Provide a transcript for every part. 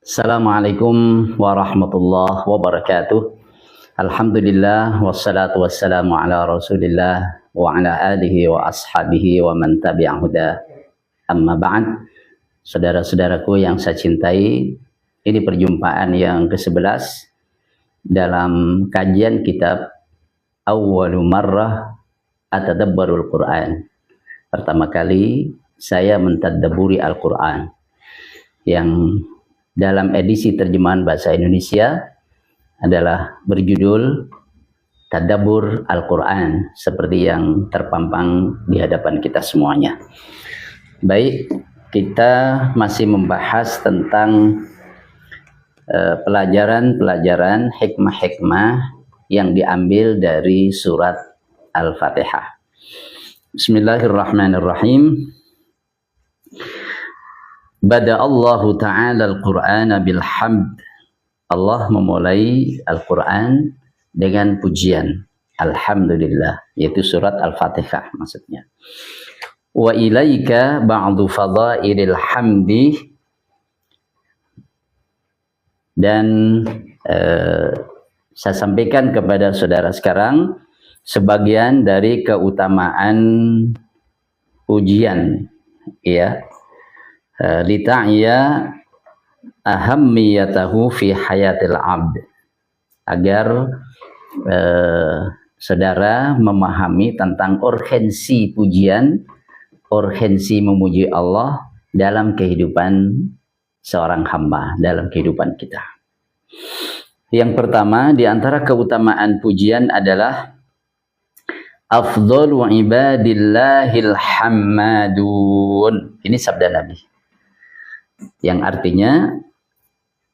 Assalamualaikum warahmatullahi wabarakatuh. Alhamdulillah wassalatu wassalamu ala Rasulillah wa ala alihi wa ashabihi wa man tabi'ahu huda. Amma ba'd. Saudara-saudaraku yang saya cintai, ini perjumpaan yang ke-11 dalam kajian kitab Awwalu Marrah Atadabbarul Quran. Pertama kali saya mentadabburi Al-Quran, yang dalam edisi terjemahan bahasa Indonesia adalah berjudul Tadabbur Al-Quran, seperti yang terpampang di hadapan kita semuanya. Baik, kita masih membahas tentang pelajaran-pelajaran hikmah-hikmah yang diambil dari surat Al-Fatihah. Bismillahirrahmanirrahim. Bada Allah Ta'ala Al-Qur'ana bilhamd. Allah memulai Al-Quran dengan pujian, Alhamdulillah, yaitu surat Al-Fatihah maksudnya. Wa ilaika ba'du fadailil hamdi. Dan saya sampaikan kepada saudara sekarang sebagian dari keutamaan pujian, ya, lita'ya ahammiyatahu fi hayatil abd, agar saudara memahami tentang urgensi pujian, urgensi memuji Allah dalam kehidupan seorang hamba, dalam kehidupan kita. Yang pertama di antara keutamaan pujian adalah afdhalu ibadillahil hammadun. Ini sabda Nabi, yang artinya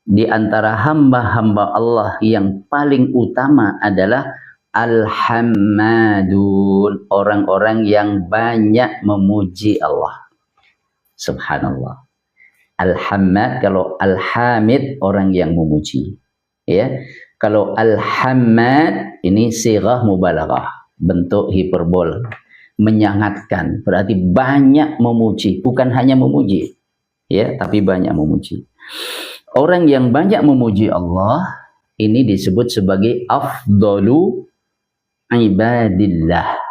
di antara hamba-hamba Allah yang paling utama adalah al-hammadun, orang-orang yang banyak memuji Allah. Subhanallah. Al-hammad, kalau al-hamid orang yang memuji, ya. Kalau al-hammad ini sighah mubalaghah, bentuk hiperbol, menyangatkan, berarti banyak memuji, bukan hanya memuji, ya, tapi banyak memuji. Orang yang banyak memuji Allah ini disebut sebagai afdalu ibadillah.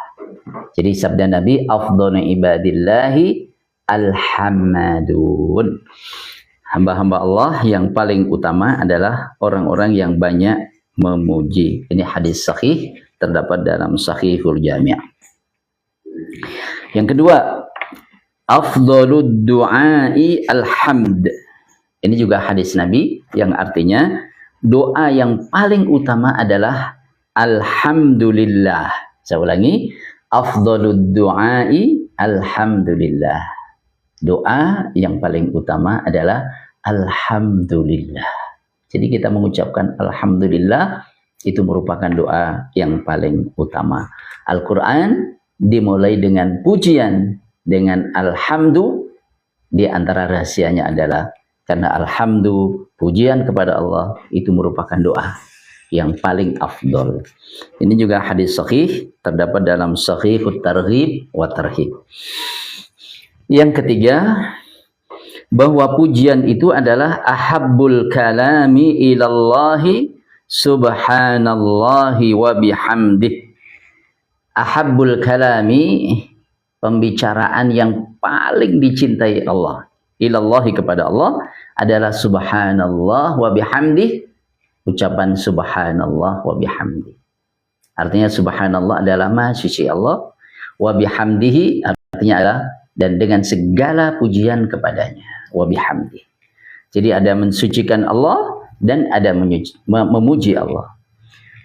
Jadi sabda Nabi, afdalu ibadillahi alhammadun. Hamba-hamba Allah yang paling utama adalah orang-orang yang banyak memuji. Ini hadis sahih, terdapat dalam Sahihul Jami'. Yang kedua, afdhalud du'ai alhamd. Ini juga hadis Nabi yang artinya doa yang paling utama adalah alhamdulillah. Saya ulangi, afdhalud du'ai alhamdulillah. Doa yang paling utama adalah alhamdulillah. Jadi kita mengucapkan alhamdulillah itu merupakan doa yang paling utama. Al-Quran dimulai dengan pujian, dengan alhamdu. Di antara rahasianya adalah karena alhamdu, pujian kepada Allah, itu merupakan doa yang paling afdol. Ini juga hadis sahih, terdapat dalam Sahihut Targhib wa Tarhib. Yang ketiga, bahwa pujian itu adalah ahabbul kalami ilallahi subhanallahi wa bihamdih. Ahabbul kalami, pembicaraan yang paling dicintai Allah, ilallahi, kepada Allah, adalah subhanallah wa bihamdih, ucapan subhanallah wa bihamdih. Artinya subhanallah adalah maha suci Allah, wa bihamdihi artinya adalah dan dengan segala pujian kepadanya, wa bihamdih. Jadi ada mensucikan Allah dan ada memuji Allah.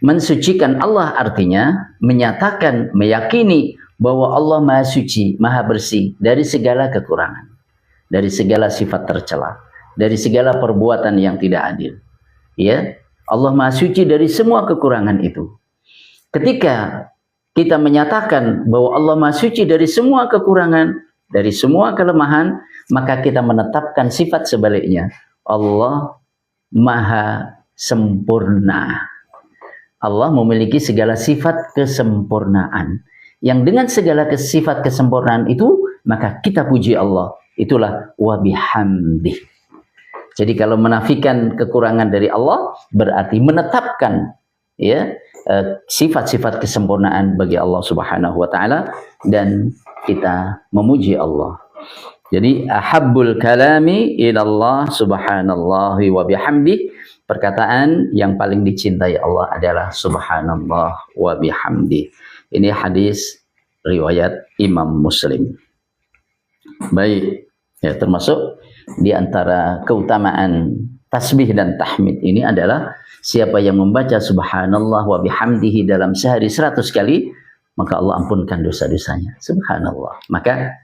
Mensucikan Allah artinya menyatakan, meyakini bahwa Allah maha suci, maha bersih dari segala kekurangan, dari segala sifat tercela, dari segala perbuatan yang tidak adil. Ya, Allah maha suci dari semua kekurangan itu. Ketika kita menyatakan bahwa Allah maha suci dari semua kekurangan, dari semua kelemahan, maka kita menetapkan sifat sebaliknya. Allah maha sempurna. Allah memiliki segala sifat kesempurnaan. Yang dengan segala sifat kesempurnaan itu, maka kita puji Allah. Itulah wa bihamdih. Jadi kalau menafikan kekurangan dari Allah berarti menetapkan ya sifat-sifat kesempurnaan bagi Allah Subhanahu wa taala dan kita memuji Allah. Jadi ahabbul kalami ilallah subhanallahi wa bihamdi, perkataan yang paling dicintai Allah adalah subhanallah wa bihamdi. Ini hadis riwayat Imam Muslim. Baik, ya termasuk di antara keutamaan tasbih dan tahmid ini adalah siapa yang membaca subhanallah wa bihamdihi dalam sehari 100 kali, maka Allah ampunkan dosa-dosanya. Subhanallah. Maka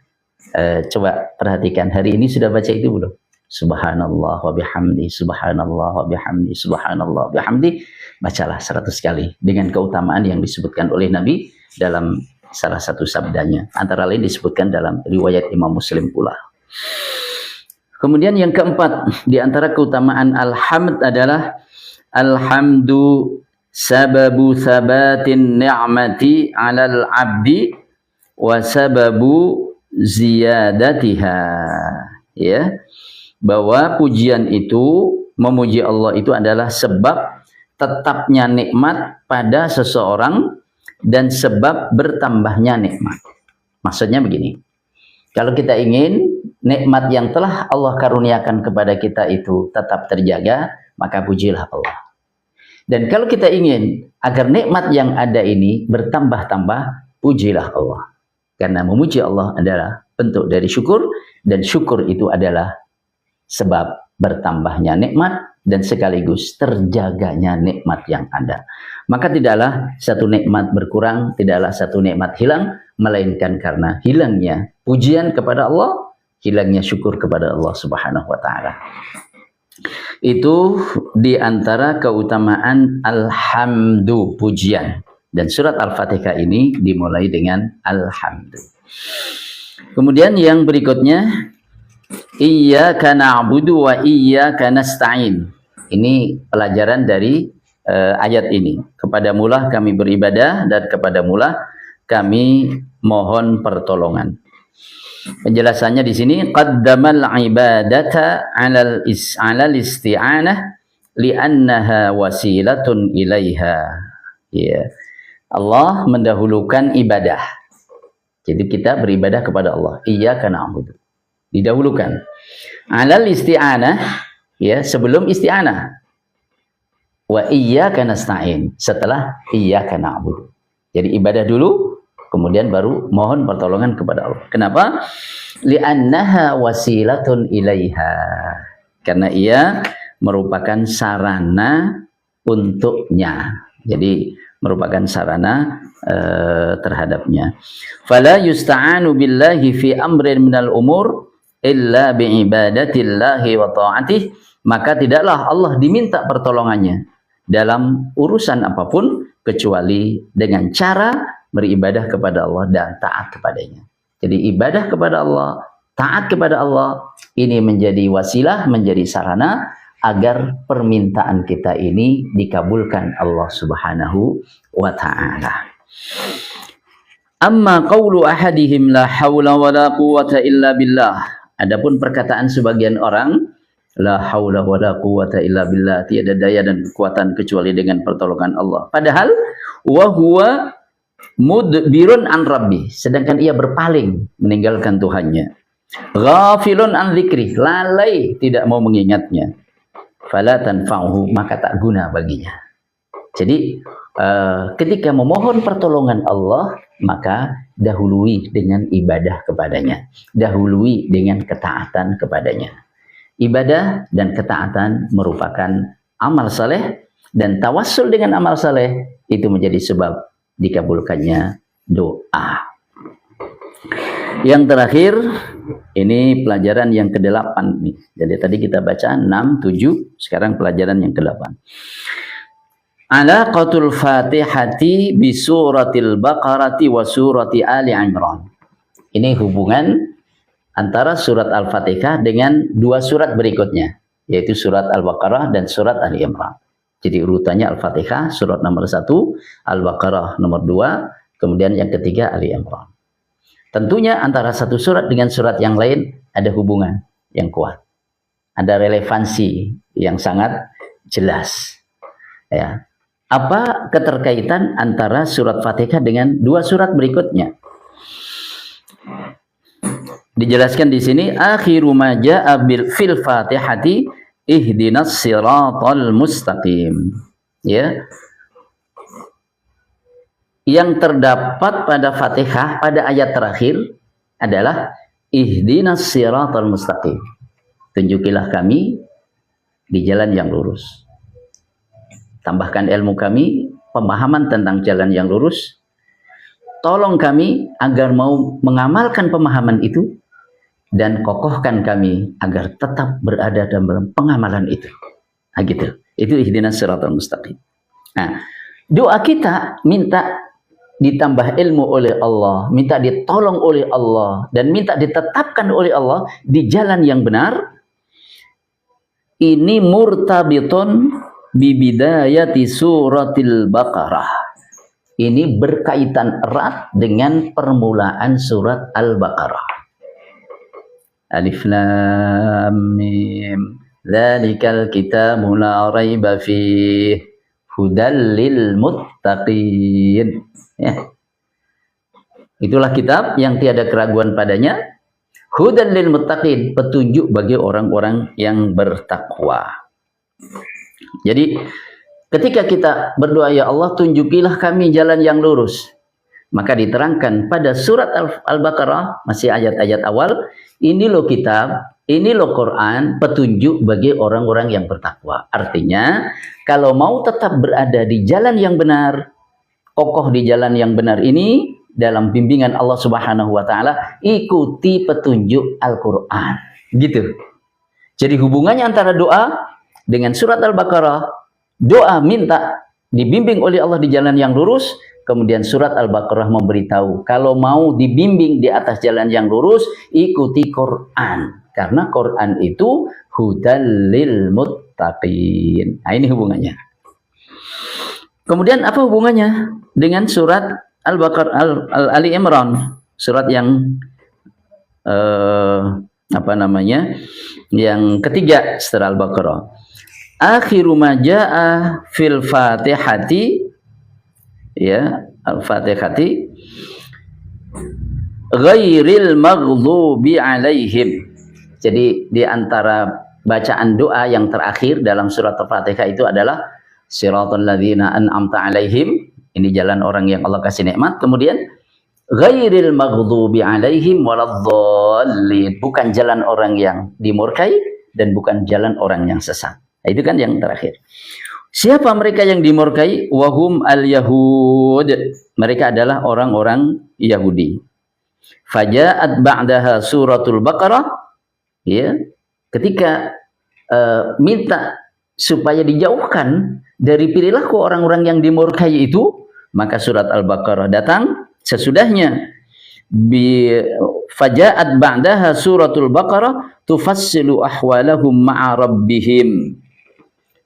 coba perhatikan, hari ini sudah baca itu belum? Subhanallah wa bihamdi, subhanallah wa bihamdi, subhanallah wa bihamdi. Bacalah 100 kali dengan keutamaan yang disebutkan oleh Nabi dalam salah satu sabdanya. Antara lain disebutkan dalam riwayat Imam Muslim pula. Kemudian yang keempat, di antara keutamaan alhamd adalah alhamdu sababu sabatin ni'mati 'alal 'abdi wa sababu ziyadatiha. Ya, bahwa pujian itu, memuji Allah itu adalah sebab tetapnya nikmat pada seseorang dan sebab bertambahnya nikmat. Maksudnya begini, kalau kita ingin nikmat yang telah Allah karuniakan kepada kita itu tetap terjaga, maka pujilah Allah. Dan kalau kita ingin agar nikmat yang ada ini bertambah-tambah, pujilah Allah. Karena memuji Allah adalah bentuk dari syukur, dan syukur itu adalah sebab bertambahnya nikmat dan sekaligus terjaganya nikmat yang ada. Maka tidaklah satu nikmat berkurang, tidaklah satu nikmat hilang, melainkan karena hilangnya pujian kepada Allah, hilangnya syukur kepada Allah Subhanahu wa taala. Itu di antara keutamaan alhamdu, pujian. Dan surat Al-Fatihah ini dimulai dengan alhamdu. Kemudian yang berikutnya, iyyaka na'budu wa iyyaka nasta'in. Ini pelajaran dari ayat ini. Kepadamulah kami beribadah dan kepadamulah kami mohon pertolongan. Penjelasannya di sini, qaddamal ibadata 'alal isti'anah li'annaha wasilatun ilaiha. Ya. Allah mendahulukan ibadah. Jadi kita beribadah kepada Allah. Iyyaka na'budu. Didahulukan. 'Alal isti'anah, ya, sebelum isti'anah. Wa iyyaka nasta'in, setelah iyyaka na'budu. Jadi ibadah dulu, kemudian baru mohon pertolongan kepada Allah. Kenapa? Li'annaha wasilatun ilaiha. Karena ia merupakan sarana untuknya. Jadi merupakan sarana terhadapnya. Fala yusta'anu billahi fi amrin minal umur illa bi'ibadatillahi wa ta'atih. Maka tidaklah Allah diminta pertolongannya dalam urusan apapun kecuali dengan cara beribadah kepada Allah dan taat kepadanya. Jadi ibadah kepada Allah, taat kepada Allah, ini menjadi wasilah, menjadi sarana agar permintaan kita ini dikabulkan Allah Subhanahu wa ta'ala. Amma qawlu ahadihim la hawla wa la quwwata illa billah. Adapun perkataan sebagian orang, la hawla wa la quwwata illa billah, tiada daya dan kekuatan kecuali dengan pertolongan Allah. Padahal wa huwa mudbirun an rabbi, sedangkan ia berpaling meninggalkan Tuhannya. Ghafilun an dzikri, lalai tidak mau mengingatnya. Fala tanfa'uhu, maka tak guna baginya. Jadi ketika memohon pertolongan Allah, maka dahului dengan ibadah kepadanya, dahului dengan ketaatan kepadanya. Ibadah dan ketaatan merupakan amal saleh, dan tawassul dengan amal saleh itu menjadi sebab dikabulkannya doa. Yang terakhir, ini pelajaran yang ke-8 nih. Jadi tadi kita baca 6, 7, sekarang pelajaran yang ke-8. Alaqatul Fatihati bi suratil Baqarati wa surati Ali Imran. Ini hubungan antara surat Al-Fatihah dengan dua surat berikutnya, yaitu surat Al-Baqarah dan surat Ali Imran. Jadi urutannya Al-Fatihah surat nomor 1, Al-Baqarah nomor 2, kemudian yang ketiga Ali Imran. Tentunya antara satu surat dengan surat yang lain ada hubungan yang kuat. ada relevansi yang sangat jelas. Ya. Apa keterkaitan antara surat Fatihah dengan dua surat berikutnya? Dijelaskan di sini akhiru ma jaa bil fil Fatihati ihdinas siratal mustaqim. Ya. Yang terdapat pada Fatihah pada ayat terakhir adalah ihdinas siratal mustaqim. Tunjukilah kami di jalan yang lurus. Tambahkan ilmu kami, pemahaman tentang jalan yang lurus. Tolong kami agar mau mengamalkan pemahaman itu dan kokohkan kami agar tetap berada dalam pengamalan itu. Nah, gitu. Itu ihdinas siratal mustaqim. Nah, doa kita minta ditambah ilmu oleh Allah, minta ditolong oleh Allah, dan minta ditetapkan oleh Allah di jalan yang benar. Ini murtabitun bibidayati suratil Baqarah. Ini berkaitan erat dengan permulaan surat Al-Baqarah. Alif Lam Mim. Dzalikal kitabu la raiba fihi hudal lil muttaqin. Ya. Itulah kitab yang tiada keraguan padanya. Hudal lil muttaqin, petunjuk bagi orang-orang yang bertakwa. Jadi ketika kita berdoa, ya Allah tunjukilah kami jalan yang lurus, maka diterangkan pada surat Al-Baqarah, masih ayat-ayat awal, ini loh kitab, ini loh Quran, petunjuk bagi orang-orang yang bertakwa. Artinya, kalau mau tetap berada di jalan yang benar, kokoh di jalan yang benar ini, dalam bimbingan Allah Subhanahu wa Ta'ala, ikuti petunjuk Al-Quran. Gitu. Jadi hubungannya antara doa dengan surat Al-Baqarah, doa minta dibimbing oleh Allah di jalan yang lurus, kemudian surat Al-Baqarah memberitahu, kalau mau dibimbing di atas jalan yang lurus, ikuti Quran. Karena Quran itu hudal lil muttaqin. Nah, ini hubungannya. Kemudian apa hubungannya dengan surat Al-Baqarah, Ali Imran, surat yang yang ketiga setelah Al-Baqarah. Akhiru ma jaa fil Fatihati, ya, Al-Fatihati ghairil maghdubi alaihim. Jadi di antara bacaan doa yang terakhir dalam surat Al-Fatihah itu adalah siratal ladzina an'amta alaihim. Ini jalan orang yang Allah kasih nikmat. Kemudian ghairil maghdubi alaihim waladhdallin, bukan jalan orang yang dimurkai dan bukan jalan orang yang sesat. Nah, itu kan yang terakhir. Siapa mereka yang dimurkai? Wahum al-yahud. Mereka adalah orang-orang Yahudi. Faja'at ba'daha suratul Baqarah, ya, ketika minta supaya dijauhkan dari perilaku orang-orang yang dimurkai itu, maka surat Al-Baqarah datang sesudahnya. Faja'at ba'daha suratul Baqarah tufassilu ahwalahum ma'a rabbihim.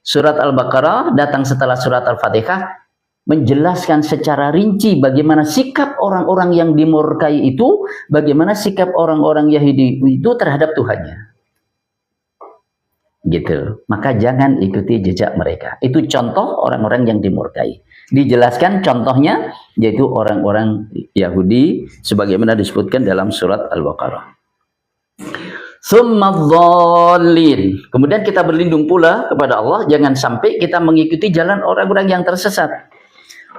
Surat Al-Baqarah datang setelah surat Al-Fatihah menjelaskan secara rinci bagaimana sikap orang-orang yang dimurkai itu, bagaimana sikap orang-orang Yahudi itu terhadap Tuhannya. Gitu. Maka jangan ikuti jejak mereka. Itu contoh orang-orang yang dimurkai. Dijelaskan contohnya yaitu orang-orang Yahudi sebagaimana disebutkan dalam surat Al-Baqarah. Summadzallin. Kemudian kita berlindung pula kepada Allah jangan sampai kita mengikuti jalan orang-orang yang tersesat.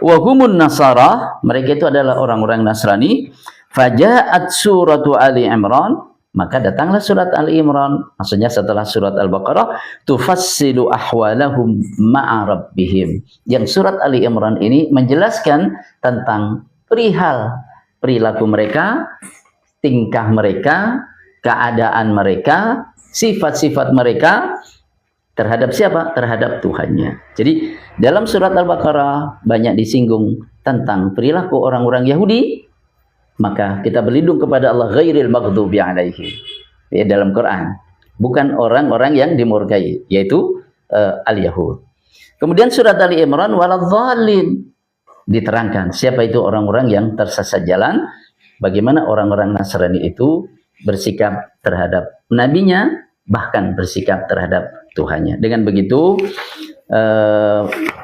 Wahumun nasara, mereka itu adalah orang-orang Nasrani. Faja'at suratu Ali Imran, maka datanglah surat Ali Imran, maksudnya setelah surat Al-Baqarah, tufassilu ahwalahum ma'a rabbihim. Yang surat Ali Imran ini menjelaskan tentang perihal perilaku mereka, tingkah mereka, keadaan mereka, sifat-sifat mereka terhadap siapa? Terhadap Tuhannya. Jadi dalam surat Al-Baqarah banyak disinggung tentang perilaku orang-orang Yahudi, maka kita berlindung kepada Allah ghairil maghdubi alaihim. Ya, dalam Quran, bukan orang-orang yang dimurkai, yaitu al-Yahud. Kemudian surat Ali Imran waladhdallin diterangkan siapa itu orang-orang yang tersesat jalan, bagaimana orang-orang Nasrani itu bersikap terhadap nabinya, bahkan bersikap terhadap Tuhannya. Dengan begitu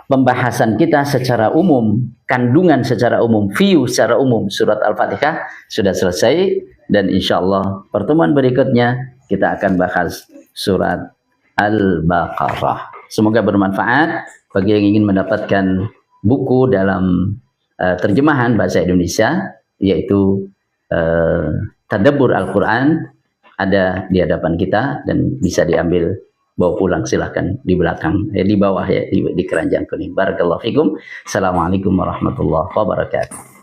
pembahasan kita secara umum, kandungan secara umum, view secara umum surat Al-Fatihah sudah selesai, dan insya Allah pertemuan berikutnya kita akan bahas surat Al-Baqarah. Semoga bermanfaat bagi yang ingin mendapatkan buku dalam terjemahan bahasa Indonesia, yaitu Tadabbur Al-Quran, ada di hadapan kita dan bisa diambil, bawa pulang silahkan di belakang, di bawah ya, di keranjang kuning. Barakallahu fikum. Assalamualaikum warahmatullahi wabarakatuh.